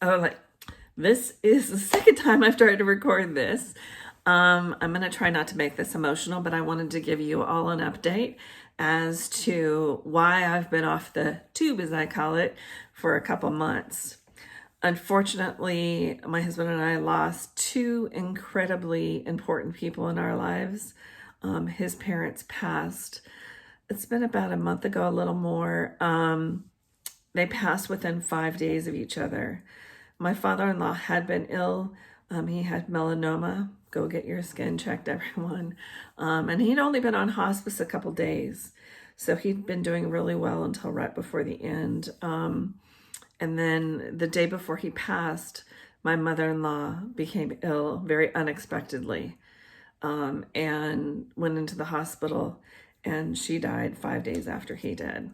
Oh, like, this is the second time I've tried to record this. I'm going to try not to make this emotional, but I wanted to give you all an update as to why I've been off the tube, as I call it, for a couple months. Unfortunately, my husband and I lost two incredibly important people in our lives. His parents passed. It's been about a month ago, a little more. They passed within 5 days of each other. My father-in-law had been ill. He had melanoma. Go get your skin checked, everyone. And he'd only been on hospice a couple days. So he'd been doing really well until right before the end. And then the day before he passed, my mother-in-law became ill very unexpectedly, and went into the hospital, and she died 5 days after he did.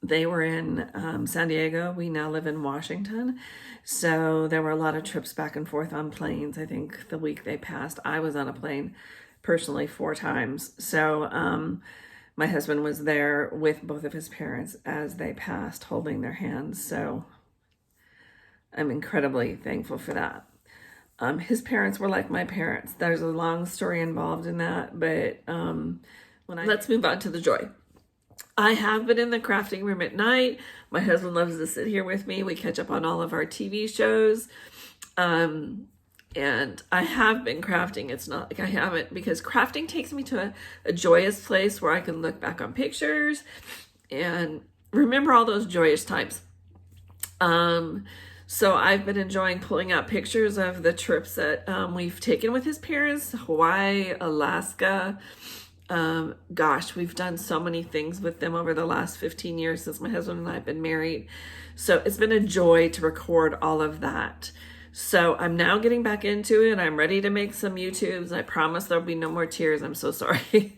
They were in San Diego. We now live in Washington. So there were a lot of trips back and forth on planes. I think the week they passed, I was on a plane personally 4 times. So my husband was there with both of his parents as they passed, holding their hands. So I'm incredibly thankful for that. His parents were like my parents. There's a long story involved in that, but let's move on to the joy. I have been in the crafting room at night. My husband loves to sit here with me. We catch up on all of our TV shows. And I have been crafting. It's not like I haven't, because crafting takes me to a joyous place where I can look back on pictures and remember all those joyous times. So I've been enjoying pulling out pictures of the trips that we've taken with his parents, Hawaii, Alaska. Gosh, we've done so many things with them over the last 15 years since my husband and I have been married. So it's been a joy to record all of that. So I'm now getting back into it. I'm ready to make some YouTubes. I promise there'll be no more tears. I'm so sorry.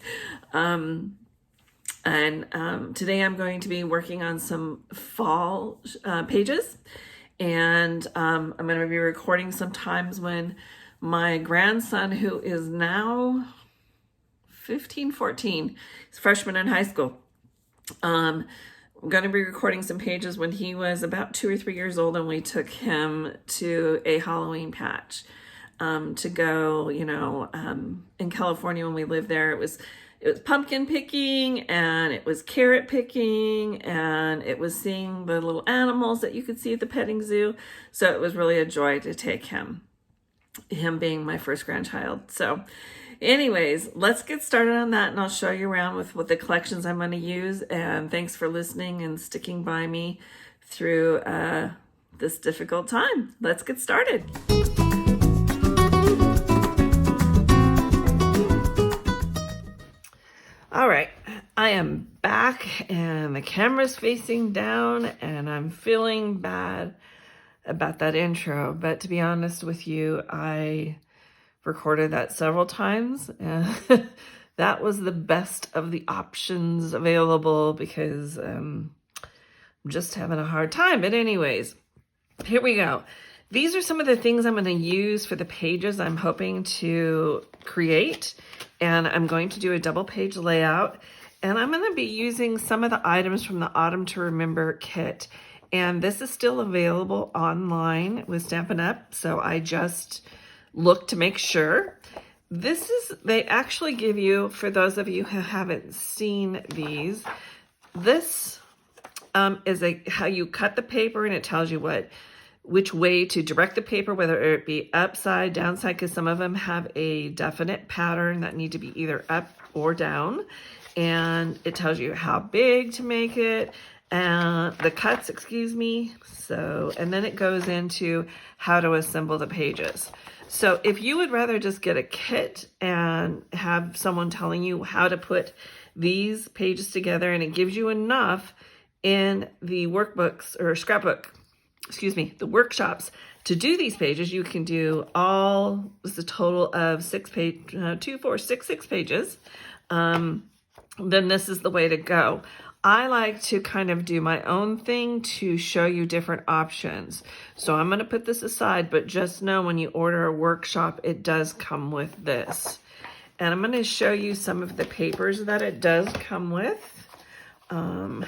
Today I'm going to be working on some fall pages. And I'm going to be recording sometimes when my grandson, who is now 15, 14, he's a freshman in high school. I'm going to be recording some pages when he was about 2 or 3 years old, and we took him to a Halloween patch to go, in California when we lived there. It was pumpkin picking, and it was carrot picking, and it was seeing the little animals that you could see at the petting zoo. So it was really a joy to take him being my first grandchild. So anyways, let's get started on that, and I'll show you around with what the collections I'm going to use. And thanks for listening and sticking by me through this difficult time. Let's get started. All right, I am back and the camera's facing down, and I'm feeling bad about that intro. But to be honest with you, I recorded that several times, and that was the best of the options available because I'm just having a hard time. But anyways, here we go. These are some of the things I'm going to use for the pages I'm hoping to create, and I'm going to do a double page layout, and I'm going to be using some of the items from the Autumn to Remember kit, and this is still available online with Stampin' Up, so I just look to make sure. They actually give you, for those of you who haven't seen these, this is how you cut the paper, and it tells you which way to direct the paper, whether it be upside, downside, because some of them have a definite pattern that need to be either up or down. And it tells you how big to make it, and the cuts, excuse me. So, and then it goes into how to assemble the pages. So if you would rather just get a kit and have someone telling you how to put these pages together, and it gives you enough in the workbooks or scrapbook, the workshops to do these pages, you can do it's a total of 6 pages. Then this is the way to go. I like to kind of do my own thing to show you different options. So I'm going to put this aside, but just know when you order a workshop, it does come with this. And I'm going to show you some of the papers that it does come with. I'm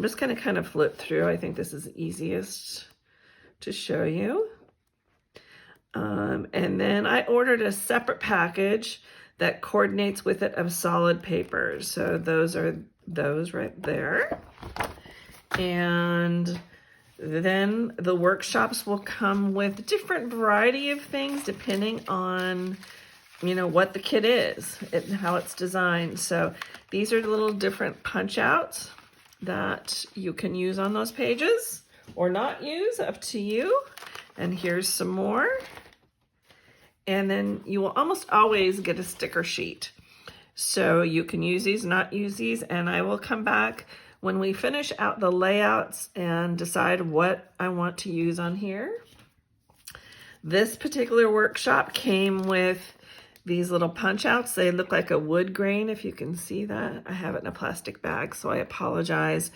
just going to kind of flip through. I think this is the easiest to show you. And then I ordered a separate package that coordinates with it of solid papers. So those are those right there. And then the workshops will come with different variety of things depending on, you know, what the kit is and how it's designed. So these are the little different punch outs that you can use on those pages or not use, up to you. And here's some more. And then you will almost always get a sticker sheet. So you can use these, not use these, and I will come back when we finish out the layouts and decide what I want to use on here. This particular workshop came with these little punch outs. They look like a wood grain, if you can see that. I have it in a plastic bag, so I apologize.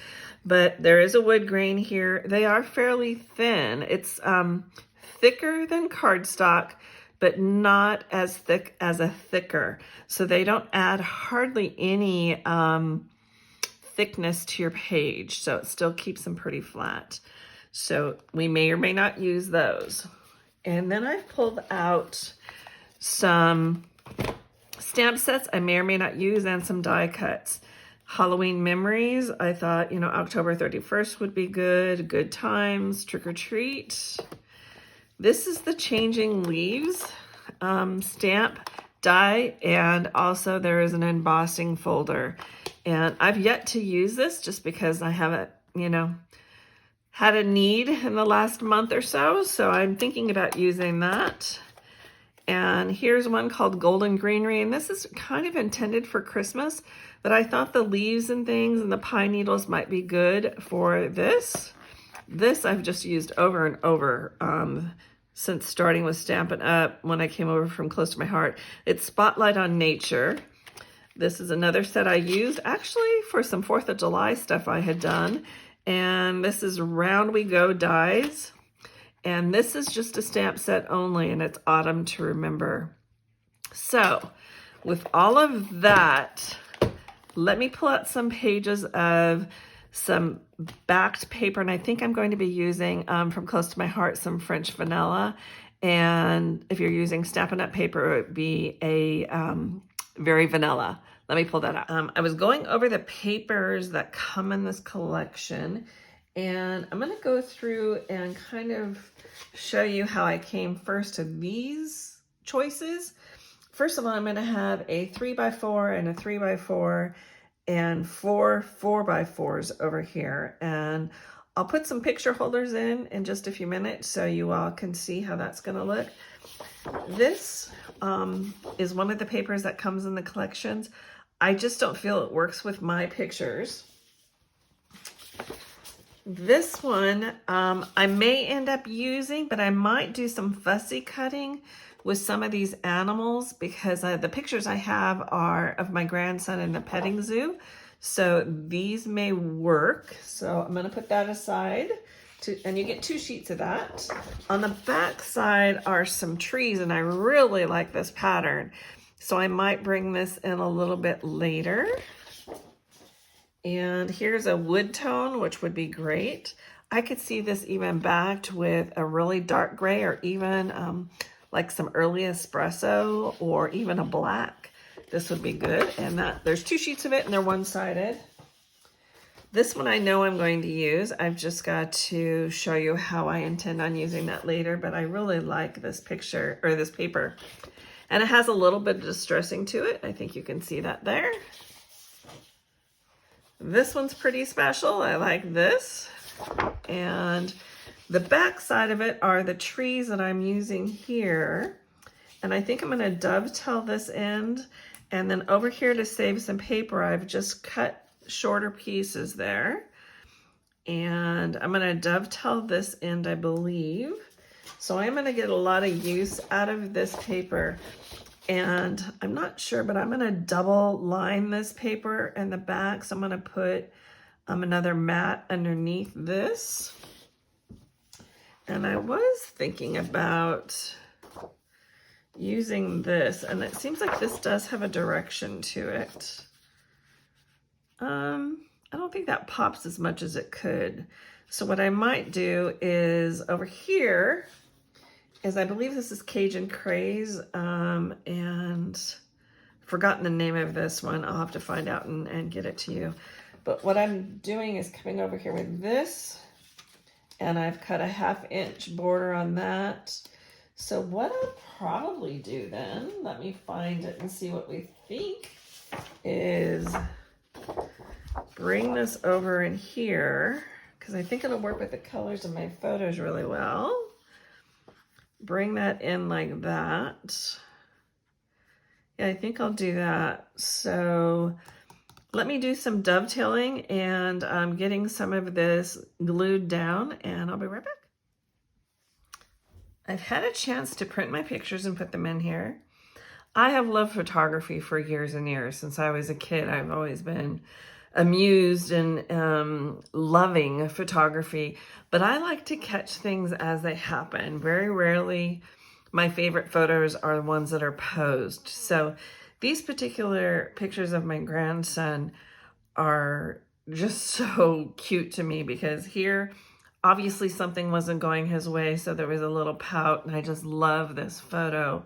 But there is a wood grain here. They are fairly thin. It's thicker than cardstock, but not as thick as a thicker. So they don't add hardly any thickness to your page. So it still keeps them pretty flat. So we may or may not use those. And then I've pulled out some stamp sets I may or may not use and some die cuts. Halloween memories, I thought, you know, October 31st would be good. Good times, trick or treat. This is the changing leaves stamp die, and also there is an embossing folder. And I've yet to use this just because I haven't, you know, had a need in the last month or so. So I'm thinking about using that. And here's one called Golden Greenery, and this is kind of intended for Christmas, but I thought the leaves and things and the pine needles might be good for this. This I've just used over and over since starting with Stampin' Up when I came over from Close to My Heart. It's Spotlight on Nature. This is another set I used actually for some 4th of July stuff I had done. And this is Round We Go dies. And this is just a stamp set only, and it's Autumn to Remember. So with all of that, let me pull out some pages of some backed paper, and I think I'm going to be using from Close to My Heart some French vanilla. And if you're using Stampin' Up paper, it would be a very vanilla. Let me pull that out. I was going over the papers that come in this collection, and I'm going to go through and kind of show you how I came first to these choices. First of all, I'm going to have a 3x4 and a 3x4 and 4 4x4s over here. And I'll put some picture holders in just a few minutes so you all can see how that's going to look. This is one of the papers that comes in the collections. I just don't feel it works with my pictures. This one I may end up using, but I might do some fussy cutting with some of these animals because the pictures I have are of my grandson in the petting zoo. So these may work. So I'm going to put that aside. And you get 2 sheets of that. On the back side are some trees, and I really like this pattern. So I might bring this in a little bit later. And here's a wood tone, which would be great. I could see this even backed with a really dark gray, or even like some early espresso, or even a black. This would be good. And there's 2 sheets of it, and they're one-sided. This one I know I'm going to use. I've just got to show you how I intend on using that later, but I really like this picture, or this paper. And it has a little bit of distressing to it. I think you can see that there. This one's pretty special. I like this. And the back side of it are the trees that I'm using here. And I think I'm going to dovetail this end. And then over here to save some paper, I've just cut shorter pieces there. And I'm going to dovetail this end, I believe. So I'm going to get a lot of use out of this paper. And I'm not sure, but I'm going to double line this paper in the back. So I'm going to put another mat underneath this. And I was thinking about using this, and it seems like this does have a direction to it. I don't think that pops as much as it could. So what I might do is over here is, I believe this is Cajun Craze, and forgotten the name of this one. I'll have to find out and get it to you. But what I'm doing is coming over here with this, and I've cut a 1/2 inch border on that. So what I'll probably do then, let me find it and see what we think, is bring this over in here, because I think it'll work with the colors of my photos really well. Bring that in like that. Yeah, I think I'll do that. So let me do some dovetailing, and I'm getting some of this glued down, and I'll be right back. I've had a chance to print my pictures and put them in here. I have loved photography for years and years. Since I was a kid, I've always been amused and loving photography, but I like to catch things as they happen. Very rarely my favorite photos are the ones that are posed. So these particular pictures of my grandson are just so cute to me, because here, obviously something wasn't going his way, so there was a little pout, and I just love this photo.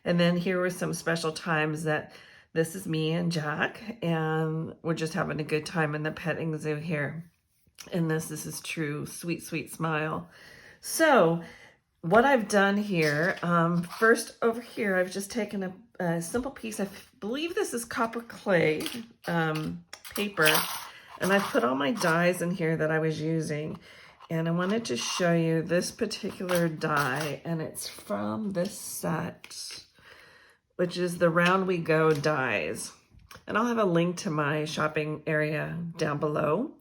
And then here were some special times that this is me and Jack, and we're just having a good time in the petting zoo here. And this is his true sweet, sweet smile. So what I've done here, first over here, I've just taken a simple piece. I believe this is copper clay paper, and I put all my dies in here that I was using. And I wanted to show you this particular die, and it's from this set, which is the Round We Go dies. And I'll have a link to my shopping area down below.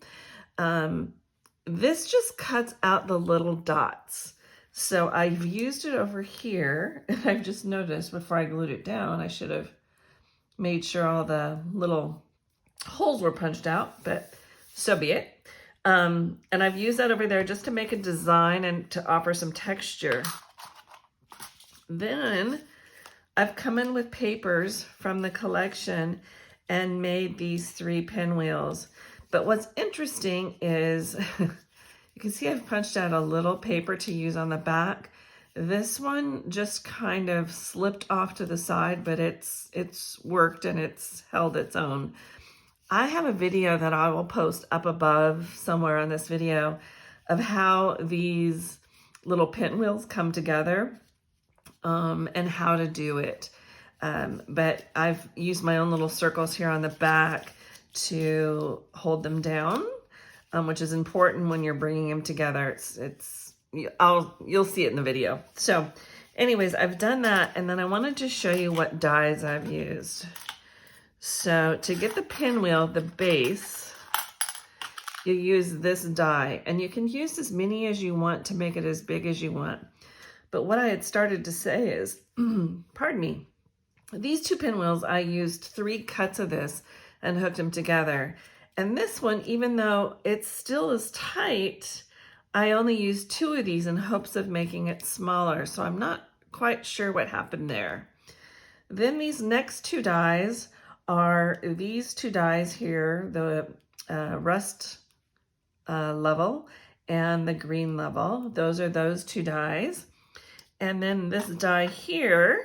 This just cuts out the little dots. So I've used it over here, and I've just noticed before I glued it down, I should have made sure all the little holes were punched out, but so be it. And I've used that over there just to make a design and to offer some texture. Then I've come in with papers from the collection and made these 3 pinwheels. But what's interesting is you can see I've punched out a little paper to use on the back. This one just kind of slipped off to the side, but it's worked and it's held its own. I have a video that I will post up above somewhere on this video of how these little pinwheels come together and how to do it. But I've used my own little circles here on the back to hold them down, which is important when you're bringing them together. You'll see it in the video. So anyways, I've done that, and then I wanted to show you what dies I've used. So to get the pinwheel, the base, you use this die, and you can use as many as you want to make it as big as you want. But what I had started to say is, pardon me, these 2 pinwheels, I used 3 cuts of this and hooked them together. And this one, even though it still is tight, I only used 2 of these in hopes of making it smaller. So I'm not quite sure what happened there. Then these next 2 dies are these 2 dies here, the rust level and the green level. Those are those 2 dies. And then this die here,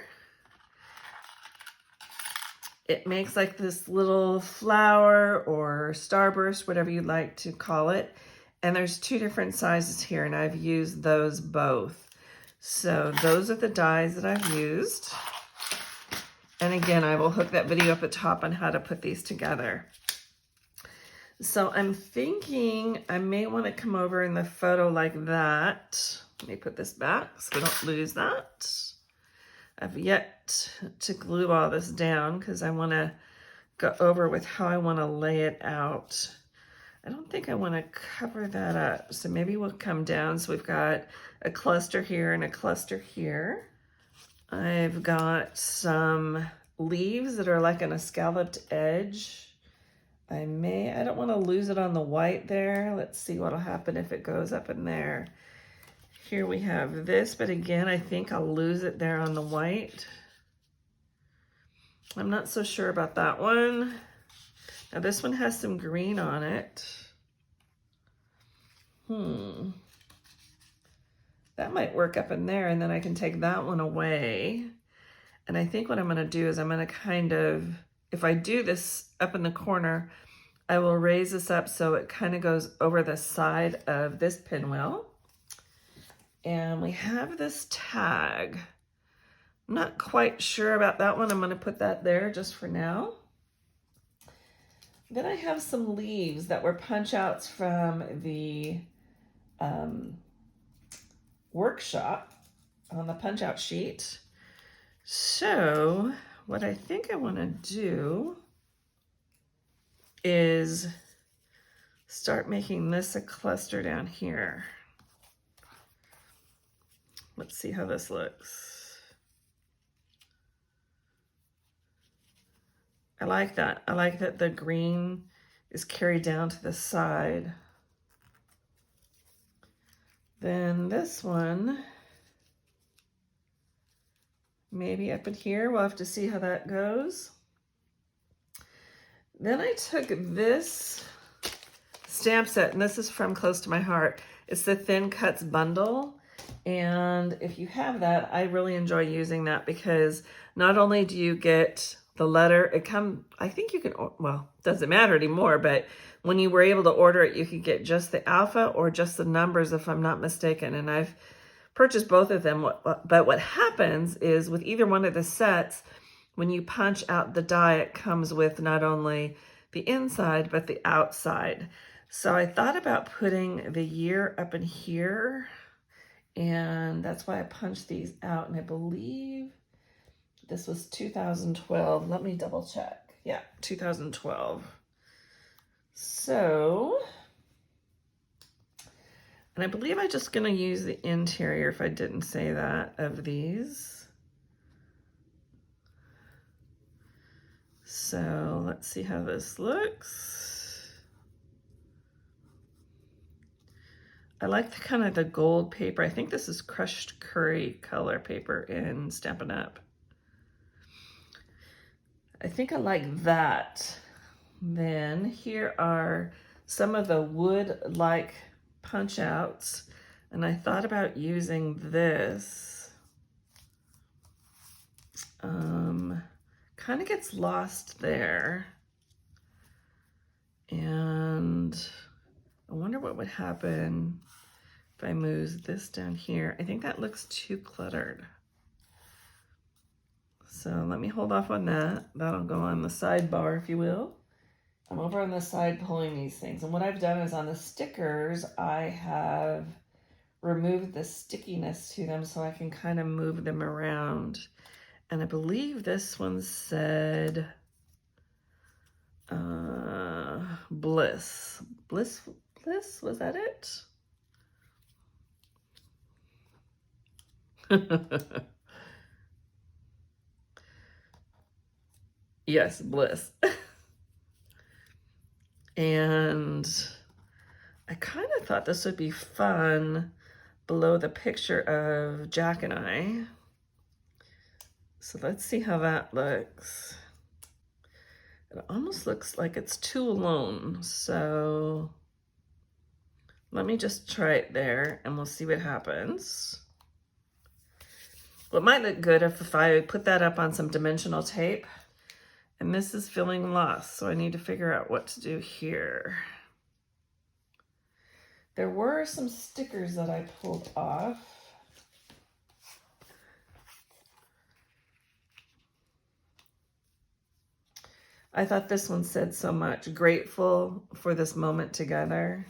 it makes like this little flower or starburst, whatever you'd like to call it. And there's 2 different sizes here, and I've used those both. So those are the dies that I've used. And again, I will hook that video up at the top on how to put these together. So I'm thinking I may want to come over in the photo like that. Let me put this back so we don't lose that. I've yet to glue all this down because I want to go over with how I want to lay it out. I don't think I want to cover that up. So maybe we'll come down. So we've got a cluster here and a cluster here. I've got some leaves that are like on a scalloped edge. I don't want to lose it on the white there. Let's see what'll happen if it goes up in there. Here we have this, but again, I think I'll lose it there on the white. I'm not so sure about that one. Now this one has some green on it. That might work up in there, and then I can take that one away. And I think what I'm going to do is I'm going to kind of, if I do this up in the corner, I will raise this up so it kind of goes over the side of this pinwheel. And we have this tag. I'm not quite sure about that one. I'm going to put that there just for now. Then I have some leaves that were punch outs from the workshop on the punch out sheet. So what I think I want to do is start making this a cluster down here. Let's see how this looks. I like that. I like that the green is carried down to the side. Then this one, maybe up in here. We'll have to see how that goes. Then I took this stamp set, and this is from Close to My Heart. It's the Thin Cuts bundle. And if you have that, I really enjoy using that because not only do you get the letter, I think you can, well, it doesn't matter anymore, but when you were able to order it, you could get just the alpha or just the numbers, if I'm not mistaken. And I've purchased both of them. But what happens is with either one of the sets, when you punch out the die, it comes with not only the inside, but the outside. So I thought about putting the year up in here, and that's why I punched these out. And I believe this was 2012. Let me double check. Yeah, 2012. So, and I believe I'm just going to use the interior, if I didn't say that, of these. So let's see how this looks. I like the kind of the gold paper. I think this is crushed curry color paper in Stampin' Up. I think I like that. Then here are some of the wood-like punch outs, and I thought about using this. Kind of gets lost there, and I wonder what would happen if I move this down here. I think that looks too cluttered. So let me hold off on that. That'll go on the sidebar, if you will. I'm over on the side pulling these things. And what I've done is on the stickers, I have removed the stickiness to them so I can kind of move them around. And I believe this one said Bliss. Bliss, was that it? Yes, Bliss. And I kind of thought this would be fun below the picture of Jack and I. So let's see how that looks. It almost looks like it's two alone. So let me just try it there and we'll see what happens. Well, it might look good if I put that up on some dimensional tape. And this is feeling lost, so I need to figure out what to do here. There were some stickers that I pulled off. I thought this one said so much. Grateful for this moment together,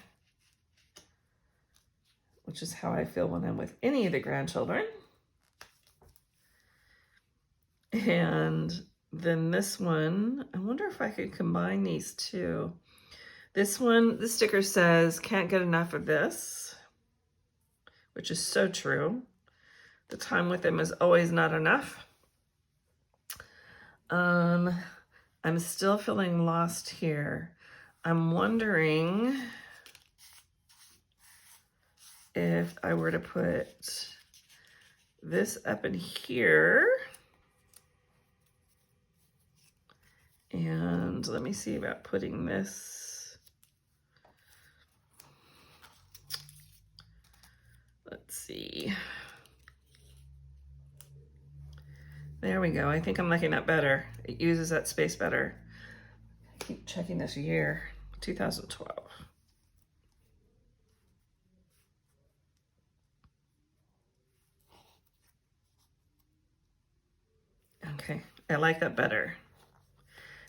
which is how I feel when I'm with any of the grandchildren. And then this one, I wonder if I could combine these two. This one, the sticker says, can't get enough of this, which is so true. The time with them is always not enough. I'm still feeling lost here. I'm wondering if I were to put this up in here. And let me see about putting this. Let's see. There we go. I think I'm liking that better. It uses that space better. I keep checking this year, 2012. Okay, I like that better.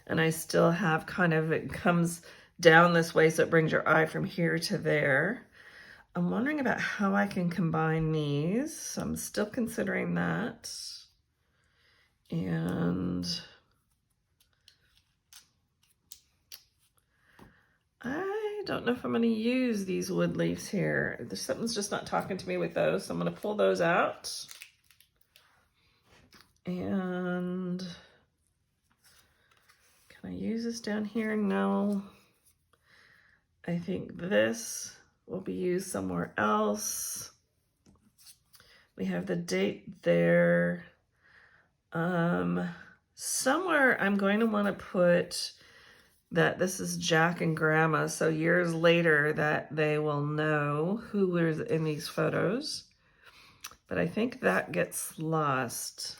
And I still have kind of, it comes down this way so it brings your eye from here to there. I'm wondering about how I can combine these. So I'm still considering that. And I don't know if I'm going to use these wood leaves here. Something's just not talking to me with those, so I'm going to pull those out. And can I use this down here? No. I think this will be used somewhere else. We have the date there. Somewhere I'm going to want to put that this is Jack and Grandma, so years later that they will know who was in these photos. But I think that gets lost.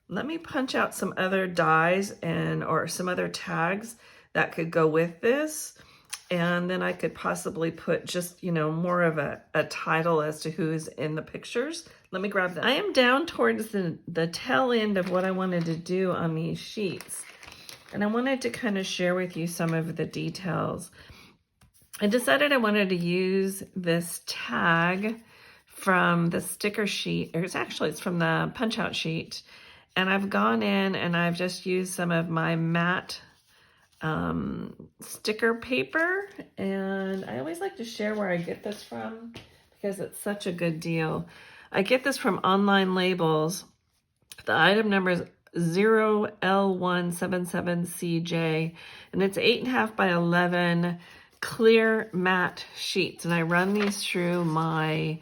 Let me punch out some other dies or some other tags that could go with this. And then I could possibly put just, more of a title as to who's in the pictures. Let me grab that. I am down towards the tail end of what I wanted to do on these sheets. And I wanted to kind of share with you some of the details. I decided I wanted to use this tag from the sticker sheet, or it's from the punch out sheet. And I've gone in and I've just used some of my matte sticker paper, and I always like to share where I get this from because it's such a good deal. I get this from Online Labels. The item number is 0L177CJ, and it's 8.5 by 11 clear matte sheets, and I run these through my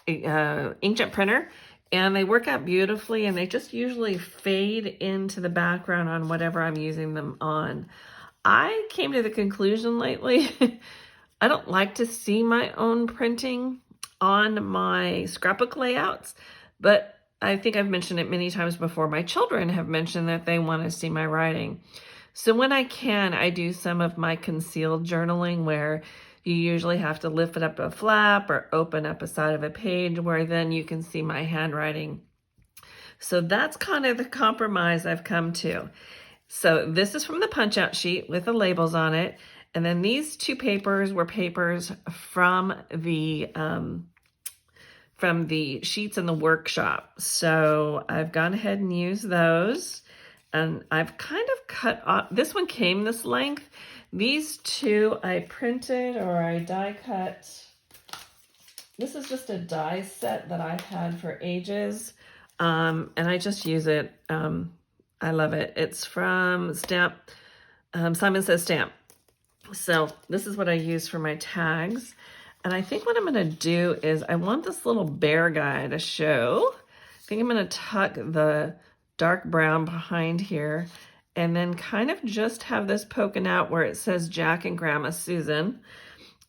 inkjet printer. And they work out beautifully, and they just usually fade into the background on whatever I'm using them on. I came to the conclusion lately, I don't like to see my own printing on my scrapbook layouts, but I think I've mentioned it many times before. My children have mentioned that they want to see my writing. So when I can, I do some of my concealed journaling where you usually have to lift it up a flap or open up a side of a page where then you can see my handwriting. So that's kind of the compromise I've come to. So this is from the punch out sheet with the labels on it. And then these two papers were papers from the sheets in the workshop. So I've gone ahead and used those. And I've kind of cut off, this one came this length. These two I printed or I die cut. This is just a die set that I've had for ages. And I just use it. I love it. It's from Stamp, Simon Says Stamp. So this is what I use for my tags. And I think what I'm going to do is I want this little bear guy to show. I think I'm going to tuck the dark brown behind here and then kind of just have this poking out where it says Jack and Grandma Susan.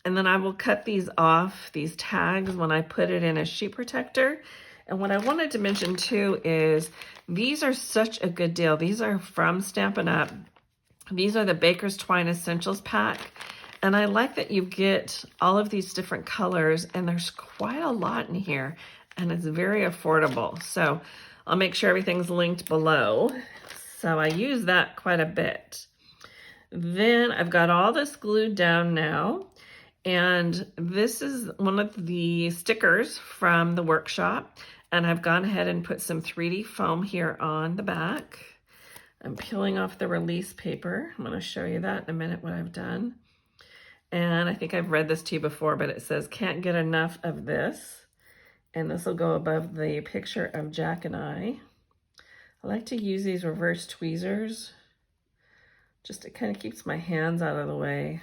And then I will cut these off, these tags, when I put it in a sheet protector. And what I wanted to mention too is these are such a good deal. These are from Stampin' Up. These are the Baker's Twine Essentials pack. And I like that you get all of these different colors, and there's quite a lot in here, and it's very affordable. So I'll make sure everything's linked below. So I use that quite a bit. Then I've got all this glued down now. And this is one of the stickers from the workshop. And I've gone ahead and put some 3D foam here on the back. I'm peeling off the release paper. I'm going to show you that in a minute what I've done. And I think I've read this to you before, but it says, can't get enough of this. And this will go above the picture of Jack and I like to use these reverse tweezers. Just it kind of keeps my hands out of the way.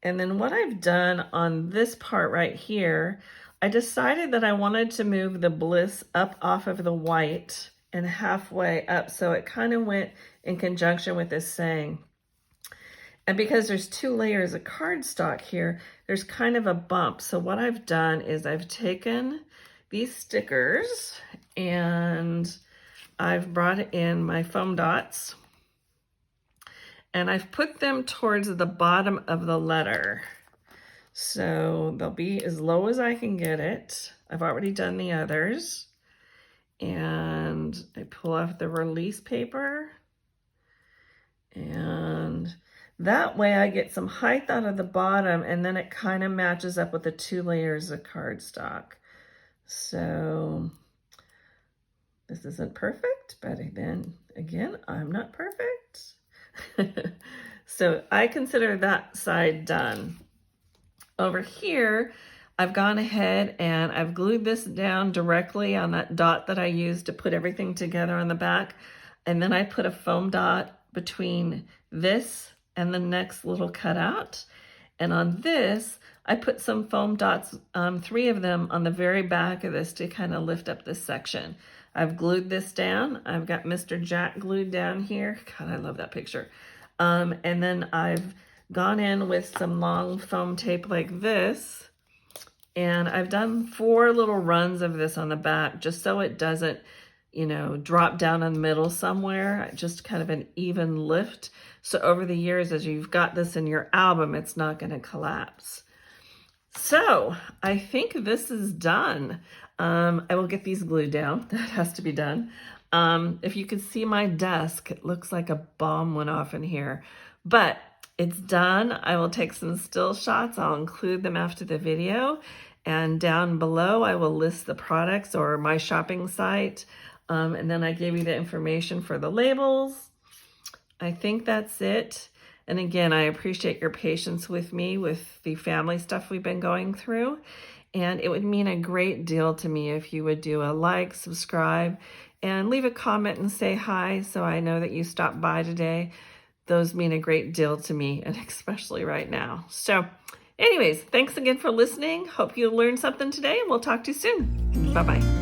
And then what I've done on this part right here, I decided that I wanted to move the bliss up off of the white and halfway up. So it kind of went in conjunction with this saying. And because there's 2 layers of cardstock here, there's kind of a bump. So what I've done is I've taken these stickers and I've brought in my foam dots and I've put them towards the bottom of the letter. So they'll be as low as I can get it. I've already done the others. And I pull off the release paper. And that way I get some height out of the bottom, and then it kind of matches up with the 2 layers of cardstock. So this isn't perfect, but then again, I'm not perfect. So I consider that side done. Over here, I've gone ahead and I've glued this down directly on that dot that I used to put everything together on the back. And then I put a foam dot between this and the next little cutout. And on this, I put some foam dots, 3 of them on the very back of this to kind of lift up this section. I've glued this down. I've got Mr. Jack glued down here. God, I love that picture. And then I've gone in with some long foam tape like this. And I've done 4 little runs of this on the back just so it doesn't, you know, drop down in the middle somewhere, just kind of an even lift. So over the years, as you've got this in your album, it's not going to collapse. So I think this is done. I will get these glued down. That has to be done. If you could see my desk, it looks like a bomb went off in here, but it's done. I will take some still shots. I'll include them after the video. And down below, I will list the products or my shopping site. And then I gave you the information for the labels. I think that's it. And again, I appreciate your patience with me with the family stuff we've been going through. And it would mean a great deal to me if you would do a like, subscribe, and leave a comment and say hi so I know that you stopped by today. Those mean a great deal to me, and especially right now. So anyways, thanks again for listening. Hope you learned something today, and we'll talk to you soon. Bye-bye.